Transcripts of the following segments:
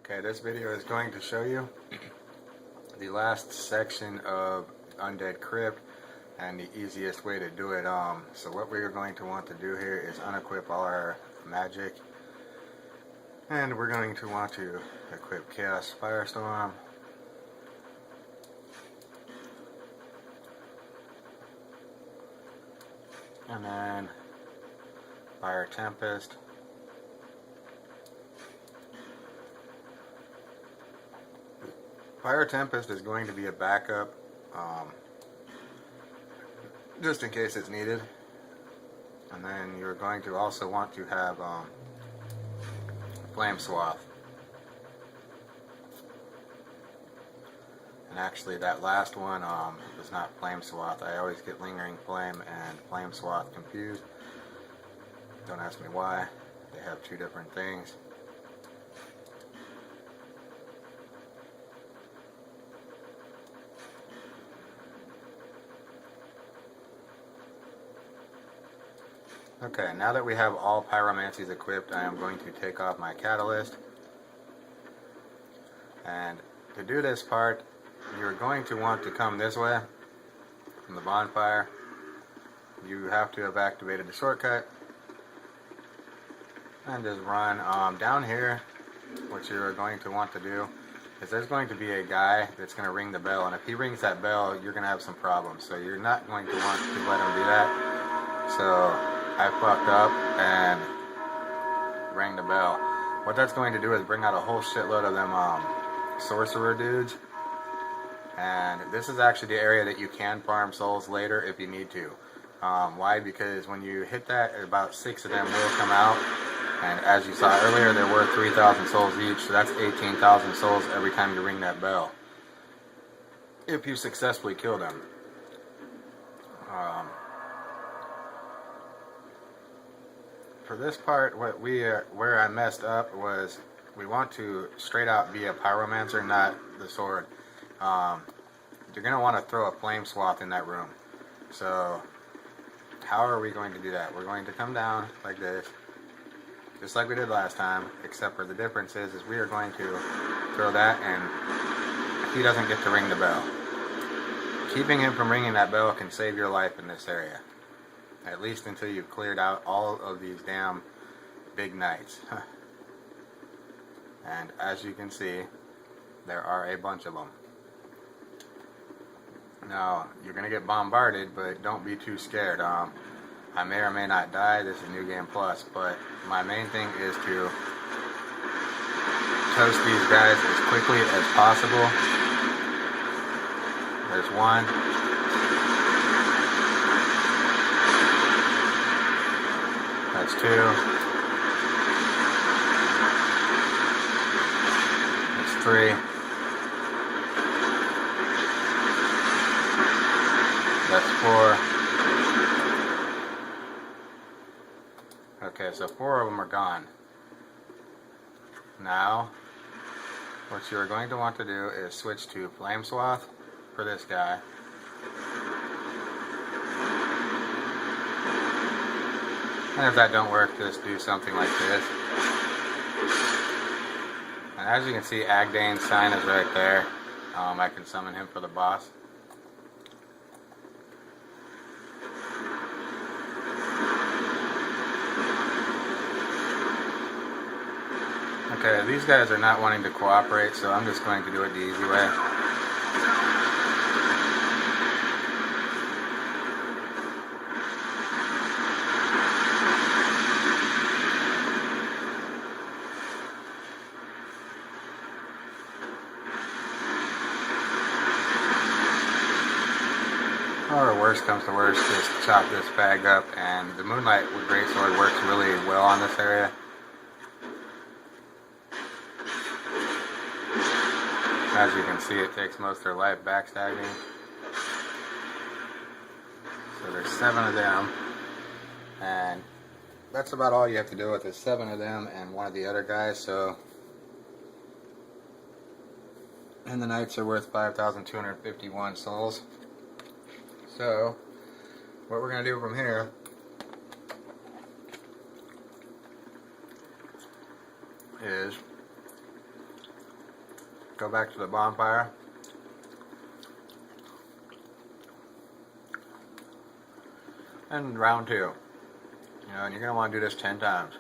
Okay, this video is going to show you the last section of Undead Crypt and the easiest way to do it. So what we're going to want to do here is unequip all our magic, and we're going to want to equip Chaos Firestorm, and then Fire Tempest, Fire Tempest is going to be a backup, just in case it's needed. And then you're going to also want to have Flame Swath. And actually that last one was not Flame Swath. I always get Lingering Flame and Flame Swath confused. Don't ask me why. They have two different things. Okay, now that we have all pyromancies equipped, I am going to take off my catalyst. And to do this part, you're going to want to come this way from the bonfire. You have to have activated the shortcut and just run down here. What you're going to want to do is there's going to be a guy that's going to ring the bell, and if he rings that bell, you're going to have some problems. So you're not going to want to let him do that. So I fucked up and rang the bell. What that's going to do is bring out a whole shitload of them sorcerer dudes. And this is actually the area that you can farm souls later if you need to. Why? Because when you hit that, about 6 of them will come out. And as you saw earlier, they're worth 3,000 souls each. So that's 18,000 souls every time you ring that bell, if you successfully kill them. For this part, where I messed up was we want to straight out be a pyromancer, not the sword. You're going to want to throw a flame swath in that room. So how are we going to do that? We're going to come down like this, just like we did last time, except for the difference is we are going to throw that and he doesn't get to ring the bell. Keeping him from ringing that bell can save your life in this area. At least until you've cleared out all of these damn big knights. And as you can see, there are a bunch of them. Now, you're going to get bombarded, but don't be too scared. I may or may not die. This is New Game Plus, but my main thing is to toast these guys as quickly as possible. There's one. That's 2. That's 3. That's 4. Okay, so 4 of them are gone. Now, what you're going to want to do is switch to Flame Swath for this guy. And if that don't work, just do something like this. And as you can see, Agdane's sign is right there. I can summon him for the boss. Okay, these guys are not wanting to cooperate, so I'm just going to do it the easy way. Or worst comes to worst, just chop this bag up, and the Moonlight with Greatsword works really well on this area. As you can see, it takes most of their life backstabbing. So there's 7 of them, and that's about all you have to do with is 7 of them and one of the other guys. So, and the knights are worth 5,251 souls. So, what we're going to do from here is go back to the bonfire. And round 2. You know, and you're going to want to do this 10 times.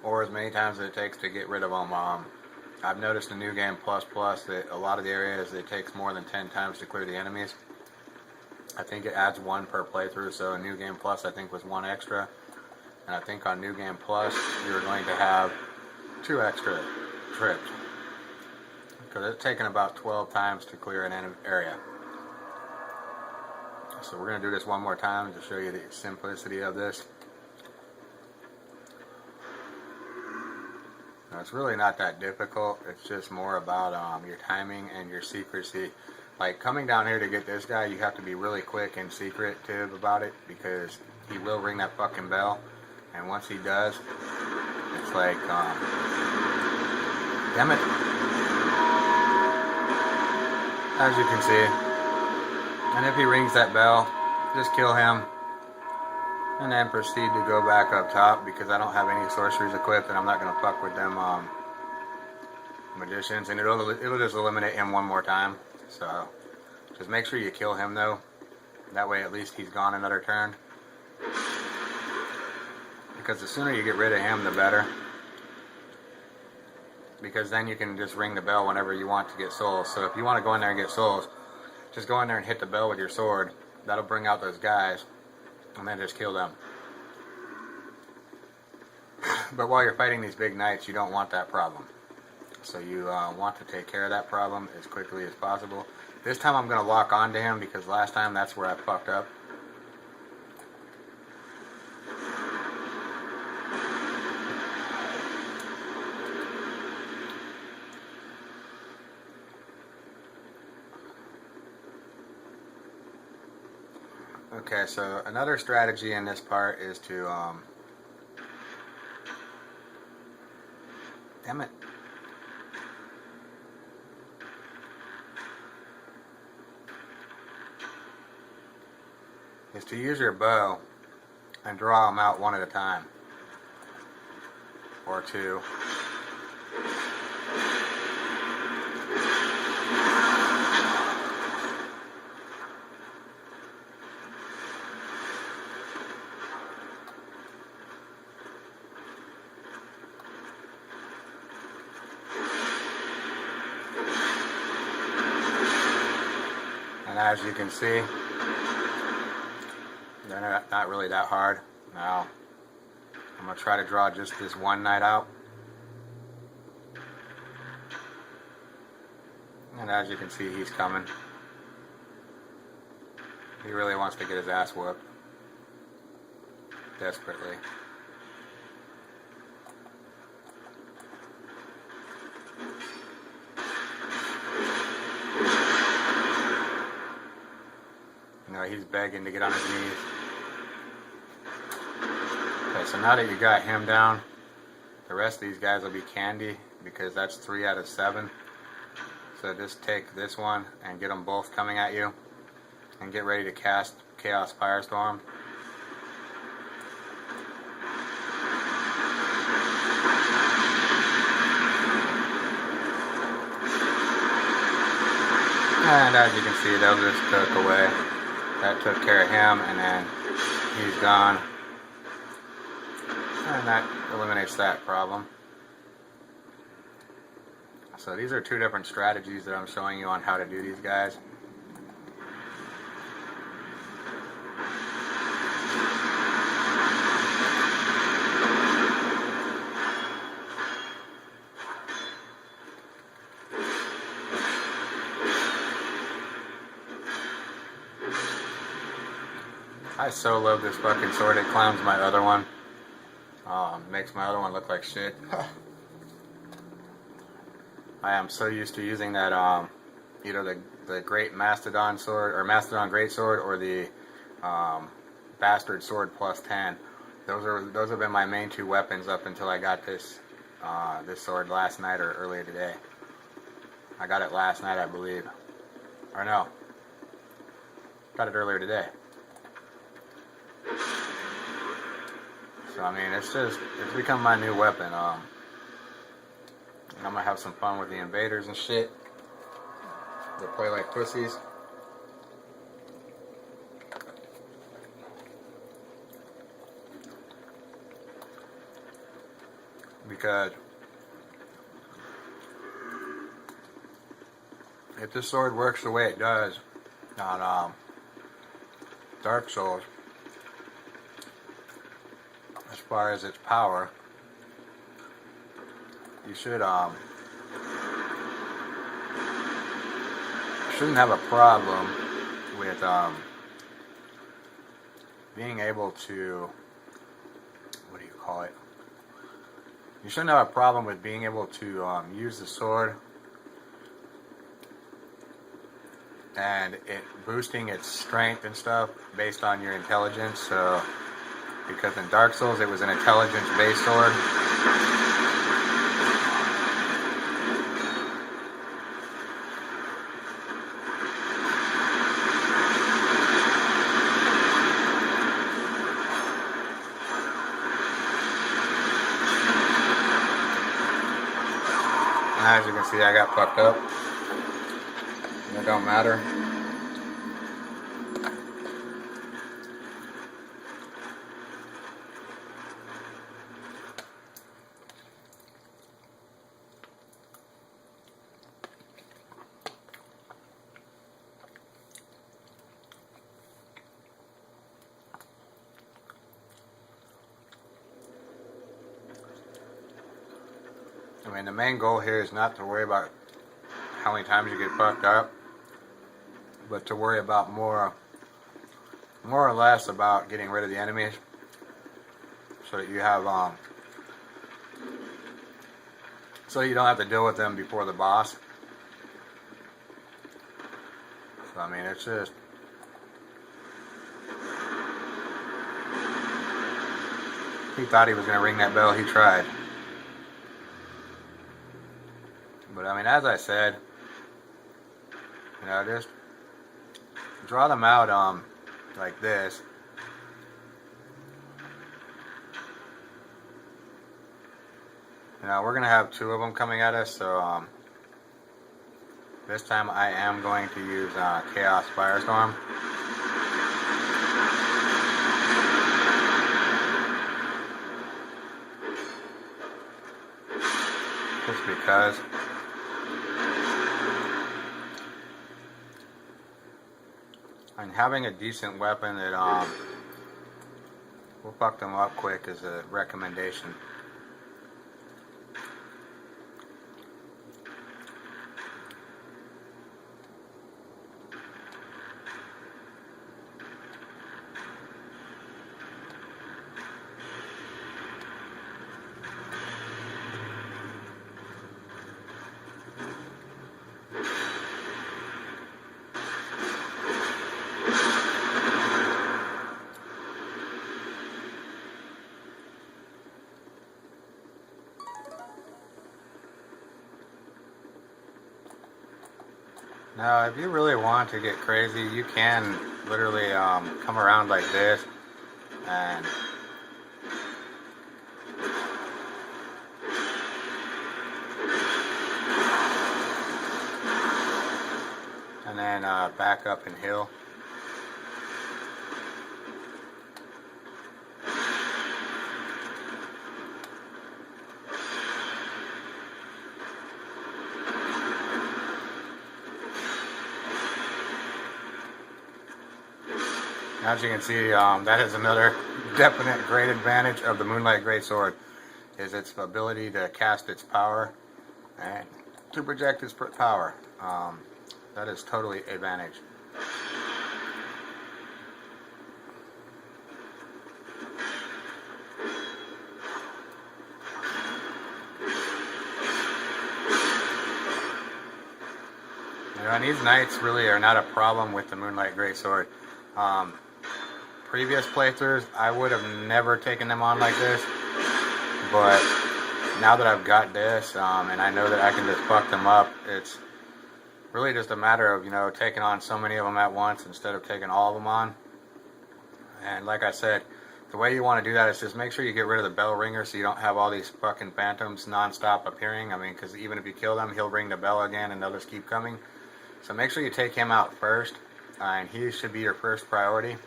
Or as many times as it takes to get rid of them. I've noticed in New Game Plus that a lot of the areas it takes more than 10 times to clear the enemies. I think it adds 1 per playthrough, so in New Game Plus I think was 1 extra. And I think on New Game Plus you're going to have 2 extra trips. Because it's taken about 12 times to clear an area. So we're going to do this one more time to show you the simplicity of this. Now, it's really not that difficult. It's just more about your timing and your secrecy. Like coming down here to get this guy, you have to be really quick and secretive about it because he will ring that fucking bell. And once he does, it's like, damn it. As you can see. And if he rings that bell, just kill him. And then proceed to go back up top because I don't have any sorceries equipped and I'm not going to fuck with them magicians. And it'll just eliminate him one more time. So just make sure you kill him though. That way at least he's gone another turn. Because the sooner you get rid of him, the better. Because then you can just ring the bell whenever you want to get souls. So if you want to go in there and get souls, just go in there and hit the bell with your sword. That'll bring out those guys. And then just kill them. But while you're fighting these big knights, you don't want that problem. So you want to take care of that problem as quickly as possible. This time I'm going to lock onto him because last time that's where I fucked up. Okay, so another strategy in this part is to, damn it. Is to use your bow and draw them out one at a time. Or 2. And as you can see, they're not really that hard. Now, I'm going to try to draw just this one knight out. And as you can see, he's coming. He really wants to get his ass whooped. Desperately. He's begging to get on his knees. Okay, so now that you got him down, the rest of these guys will be candy because that's 3 out of 7. So just take this one and get them both coming at you and get ready to cast Chaos Firestorm. And as you can see, they'll just took away. That took care of him, and then he's gone. And that eliminates that problem. So these are 2 different strategies that I'm showing you on how to do these guys. I so love this fucking sword. It clowns my other one. Makes my other one look like shit. I am so used to using that, either the Great Mastodon Sword, or Mastodon Greatsword, or the Bastard Sword plus 10. Those have been my main 2 weapons up until I got this sword last night or earlier today. I got it last night, I believe. Or no. Got it earlier today. So I mean, it's become my new weapon. And I'm gonna have some fun with the invaders and shit. They play like pussies. Because if this sword works the way it does on Dark Souls, as far as its power, you shouldn't have a problem with being able to, what do you call it? You shouldn't have a problem with being able to use the sword and it boosting its strength and stuff based on your intelligence. So, because in Dark Souls it was an intelligence-based sword. As you can see, I got fucked up. It don't matter. I mean, the main goal here is not to worry about how many times you get fucked up, but to worry about more or less about getting rid of the enemies, so that you have so you don't have to deal with them before the boss. So I mean, it's just he thought he was gonna ring that bell. He tried. But I mean, as I said, you know, just draw them out like this. You know, we're gonna have two of them coming at us, so this time I am going to use Chaos Firestorm. Just because. And having a decent weapon that will fuck them up quick is a recommendation. Now, if you really want to get crazy, you can literally come around like this and then back up and heal. As you can see, that is another definite great advantage of the Moonlight Greatsword, is its ability to cast its power and to project its power. That is totally an advantage. You know, and these knights really are not a problem with the Moonlight Greatsword. Previous playthroughs, I would have never taken them on like this, but now that I've got this, and I know that I can just fuck them up, it's really just a matter of, you know, taking on so many of them at once instead of taking all of them on. And like I said, the way you want to do that is just make sure you get rid of the bell ringer so you don't have all these fucking phantoms non-stop appearing. I mean, because even if you kill them, he'll ring the bell again and they'll just keep coming. So make sure you take him out first, and he should be your first priority.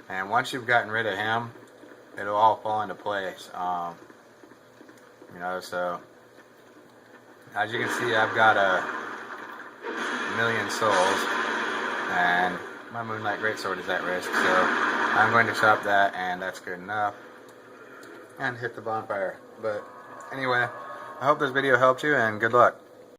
And once you've gotten rid of him, it'll all fall into place. You know, so as you can see, I've got a million souls, and my Moonlight Greatsword is at risk, so I'm going to chop that, and that's good enough, and hit the bonfire. But anyway, I hope this video helped you, and good luck.